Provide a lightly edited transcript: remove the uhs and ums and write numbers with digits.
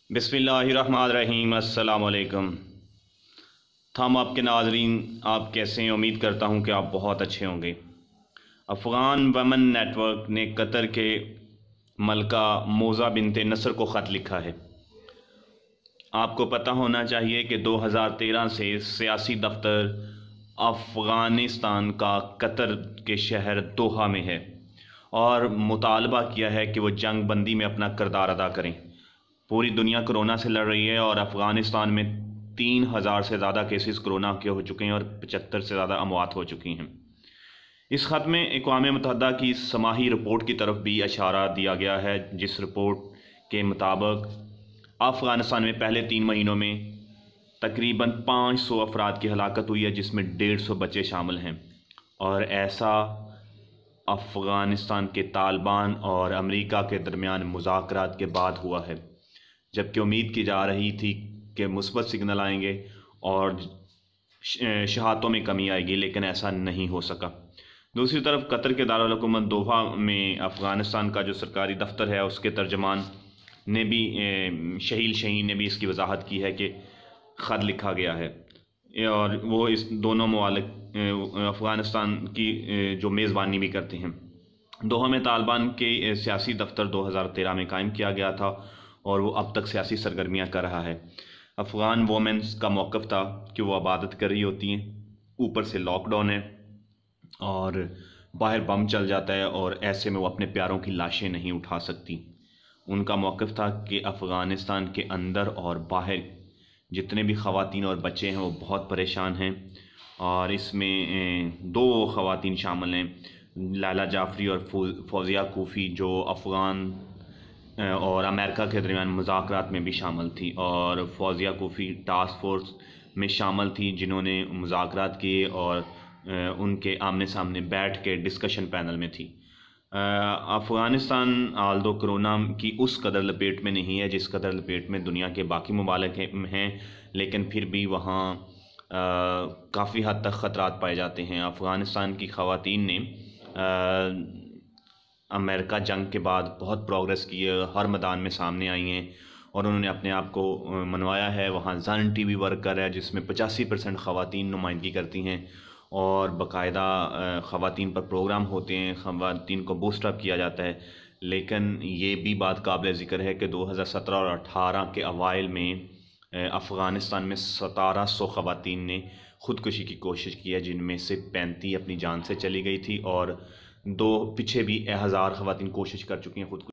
बिस्मिल्लाहिर्रहमानिर्रहीम। अस्सलाम वालेकुम। हम आपके नाज़रीन, आप कैसे हैं? उम्मीद करता हूं कि आप बहुत अच्छे होंगे। अफ़गान वमन नेटवर्क ने कतर के मलका मोज़ा बिनते नसर को ख़त लिखा है। आपको पता होना चाहिए कि 2013 से सियासी दफ्तर अफ़गानिस्तान का कतर के शहर दोहा में है और मुतालबा किया है कि वो जंग बंदी में अपना किरदार अदा करें। पूरी दुनिया कोरोना से लड़ रही है और अफ़गानिस्तान में 3000 से ज़्यादा केसेस कोरोना के हो चुके हैं और 75 से ज़्यादा अमवात हो चुकी हैं। इस ख़त में अक़वाम मुत्तहिदा की समाही रिपोर्ट की तरफ भी इशारा दिया गया है, जिस रिपोर्ट के मुताबिक अफ़गानिस्तान में पहले 3 महीनों में तकरीबन 500 अफराद की हलाकत हुई है, जिसमें 150 बच्चे शामिल हैं। और ऐसा अफ़गानिस्तान के तालिबान और अमेरिका के दरमियान मुज़ाकरात के बाद हुआ है, जबकि उम्मीद की जा रही थी कि मुस्बत सिग्नल आएंगे और शहादतों में कमी आएगी, लेकिन ऐसा नहीं हो सका। दूसरी तरफ कतर के दारुल हुकूमत दोहा में अफ़गानिस्तान का जो सरकारी दफ्तर है, उसके तर्जमान ने भी शहील शहीन ने भी इसकी वजाहत की है कि ख़त लिखा गया है और वो इस दोनों ममालिक अफ़गानिस्तान की जो मेज़बानी भी करते हैं। दोहा में तालिबान के सियासी दफ्तर 2013 में कायम किया गया था और वो अब तक सियासी सरगर्मियाँ कर रहा है। अफ़गान वोमेंस का मौक़िफ़ था कि वो इबादत कर रही होती हैं, ऊपर से लॉकडाउन है और बाहर बम चल जाता है और ऐसे में वो अपने प्यारों की लाशें नहीं उठा सकती। उनका मौक़िफ़ था कि अफ़गानिस्तान के अंदर और बाहर जितने भी ख़वातीन और बच्चे हैं वो बहुत परेशान हैं और इसमें 2 ख़वातीन शामिल हैं, लैला जाफ़री और फौजिया कोफ़ी, जो अफ़गान और अमेरिका के दरमियान मुज़ाकरात में भी शामिल थी और फौजिया कोफ़ी टास्क फोर्स में शामिल थी, जिन्होंने मुज़ाकरात किए और उनके आमने सामने बैठ के डिस्कशन पैनल में थी। अफ़गानिस्तान आल्दो कोरोना की उस कदर लपेट में नहीं है जिस कदर लपेट में दुनिया के बाकी ममालिक हैं, लेकिन फिर भी वहाँ काफ़ी हद तक ख़तरात पाए जाते हैं। अफ़गानिस्तान की ख़वातीन ने अमेरिका जंग के बाद बहुत प्रोग्रेस की है, हर मैदान में सामने आई हैं और उन्होंने अपने आप को मनवाया है। वहाँ ज़न टीवी वर्कर है जिसमें 85% ख़वातीन नुमाइंदगी करती हैं और बाकायदा ख़वातीन पर प्रोग्राम होते हैं, ख़वातीन को बूस्ट अप किया जाता है। लेकिन ये भी बात काबिल ज़िक्र है कि 2017 और 18 के अवाइल में अफ़गानिस्तान में 1700 ख़वातीन ने ख़ुदकुशी की कोशिश की है, जिनमें से 35 अपनी जान से चली गई थी और 2 पीछे भी 1000 ख़वातीन कोशिश कर चुकी हैं ख़ुद